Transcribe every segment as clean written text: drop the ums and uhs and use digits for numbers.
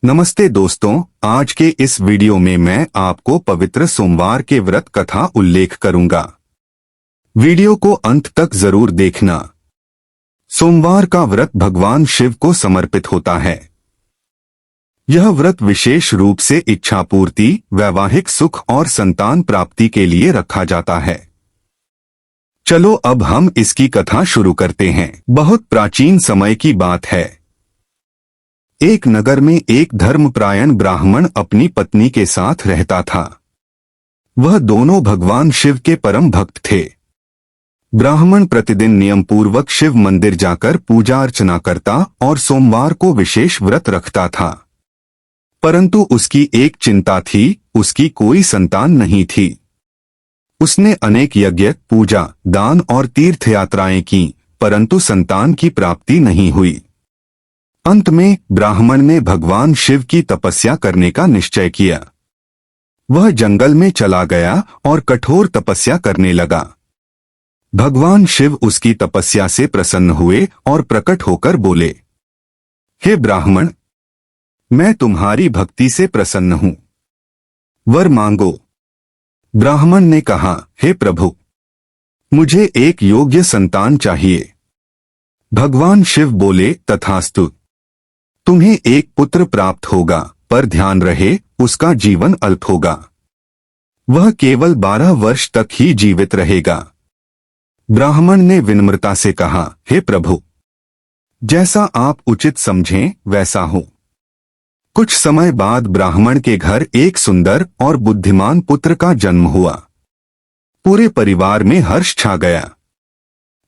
नमस्ते दोस्तों, आज के इस वीडियो में मैं आपको पवित्र सोमवार के व्रत कथा उल्लेख करूंगा। वीडियो को अंत तक जरूर देखना। सोमवार का व्रत भगवान शिव को समर्पित होता है। यह व्रत विशेष रूप से इच्छा पूर्ति, वैवाहिक सुख और संतान प्राप्ति के लिए रखा जाता है। चलो अब हम इसकी कथा शुरू करते हैं। बहुत प्राचीन समय की बात है। एक नगर में एक धर्मपरायण ब्राह्मण अपनी पत्नी के साथ रहता था। वह दोनों भगवान शिव के परम भक्त थे। ब्राह्मण प्रतिदिन नियम पूर्वक शिव मंदिर जाकर पूजा अर्चना करता और सोमवार को विशेष व्रत रखता था। परंतु उसकी एक चिंता थी, उसकी कोई संतान नहीं थी। उसने अनेक यज्ञ, पूजा, दान और तीर्थ यात्राएं की, परंतु संतान की प्राप्ति नहीं हुई। अंत में ब्राह्मण ने भगवान शिव की तपस्या करने का निश्चय किया। वह जंगल में चला गया और कठोर तपस्या करने लगा। भगवान शिव उसकी तपस्या से प्रसन्न हुए और प्रकट होकर बोले, हे ब्राह्मण, मैं तुम्हारी भक्ति से प्रसन्न हूं, वर मांगो। ब्राह्मण ने कहा, हे प्रभु, मुझे एक योग्य संतान चाहिए। भगवान शिव बोले, तथास्तु, तुम्हें एक पुत्र प्राप्त होगा, पर ध्यान रहे उसका जीवन अल्प होगा। वह केवल 12 वर्ष तक ही जीवित रहेगा। ब्राह्मण ने विनम्रता से कहा, हे प्रभु, जैसा आप उचित समझें वैसा हो। कुछ समय बाद ब्राह्मण के घर एक सुंदर और बुद्धिमान पुत्र का जन्म हुआ। पूरे परिवार में हर्ष छा गया।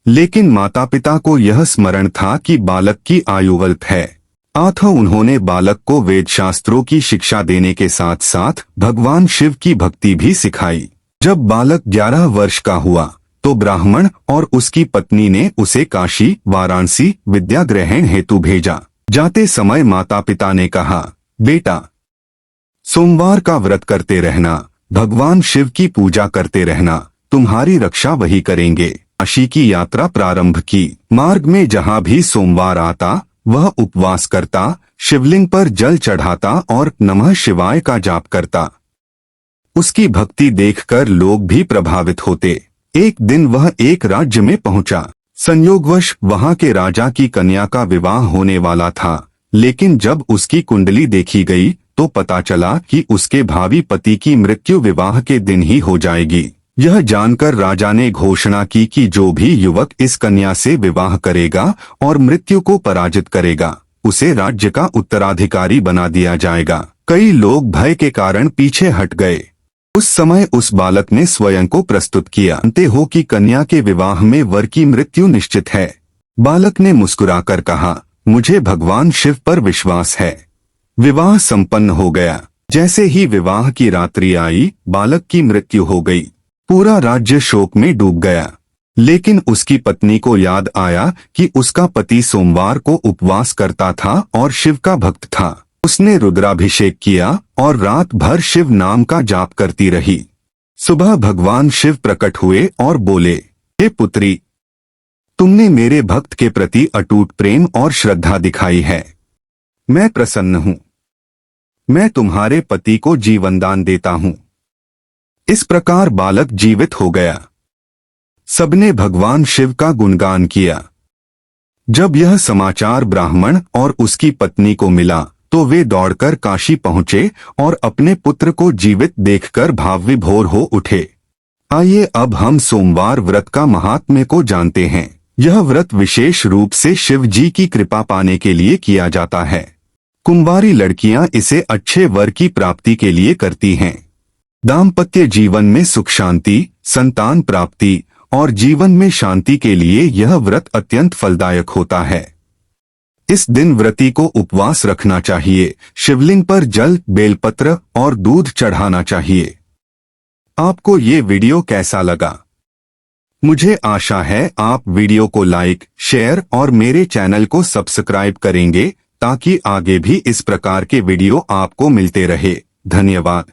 लेकिन माता पिता को यह स्मरण था कि बालक की आयु अल्प है। अतः उन्होंने बालक को वेद शास्त्रों की शिक्षा देने के साथ साथ भगवान शिव की भक्ति भी सिखाई। जब बालक 11 वर्ष का हुआ तो ब्राह्मण और उसकी पत्नी ने उसे काशी, वाराणसी विद्या ग्रहण हेतु भेजा। जाते समय माता पिता ने कहा, बेटा, सोमवार का व्रत करते रहना, भगवान शिव की पूजा करते रहना, तुम्हारी रक्षा वही करेंगे। काशी की यात्रा प्रारंभ की। मार्ग में जहाँ भी सोमवार आता वह उपवास करता, शिवलिंग पर जल चढ़ाता और नमः शिवाय का जाप करता। उसकी भक्ति देखकर लोग भी प्रभावित होते। एक दिन वह एक राज्य में पहुंचा। संयोगवश वहां के राजा की कन्या का विवाह होने वाला था, लेकिन जब उसकी कुंडली देखी गई तो पता चला कि उसके भावी पति की मृत्यु विवाह के दिन ही हो जाएगी। यह जानकर राजा ने घोषणा की कि जो भी युवक इस कन्या से विवाह करेगा और मृत्यु को पराजित करेगा, उसे राज्य का उत्तराधिकारी बना दिया जाएगा। कई लोग भय के कारण पीछे हट गए। उस समय उस बालक ने स्वयं को प्रस्तुत किया। जानते हो कि कन्या के विवाह में वर की मृत्यु निश्चित है। बालक ने मुस्कुराकर कहा, मुझे भगवान शिव पर विश्वास है। विवाह संपन्न हो गया। जैसे ही विवाह की रात्रि आई, बालक की मृत्यु हो गई। पूरा राज्य शोक में डूब गया। लेकिन उसकी पत्नी को याद आया कि उसका पति सोमवार को उपवास करता था और शिव का भक्त था। उसने रुद्राभिषेक किया और रात भर शिव नाम का जाप करती रही। सुबह भगवान शिव प्रकट हुए और बोले, हे पुत्री, तुमने मेरे भक्त के प्रति अटूट प्रेम और श्रद्धा दिखाई है। मैं प्रसन्न हूँ। मैं तुम्हारे पति को जीवनदान देता हूँ। इस प्रकार बालक जीवित हो गया। सबने भगवान शिव का गुणगान किया। जब यह समाचार ब्राह्मण और उसकी पत्नी को मिला तो वे दौड़कर काशी पहुंचे और अपने पुत्र को जीवित देखकर भावविभोर हो उठे। आइए अब हम सोमवार व्रत का महात्म्य को जानते हैं। यह व्रत विशेष रूप से शिव जी की कृपा पाने के लिए किया जाता है। कुंवारी लड़कियां इसे अच्छे वर की प्राप्ति के लिए करती हैं। दाम्पत्य जीवन में सुख शांति, संतान प्राप्ति और जीवन में शांति के लिए यह व्रत अत्यंत फलदायक होता है। इस दिन व्रती को उपवास रखना चाहिए, शिवलिंग पर जल, बेलपत्र और दूध चढ़ाना चाहिए। आपको ये वीडियो कैसा लगा? मुझे आशा है आप वीडियो को लाइक, शेयर और मेरे चैनल को सब्सक्राइब करेंगे ताकि आगे भी इस प्रकार के वीडियो आपको मिलते रहे। धन्यवाद।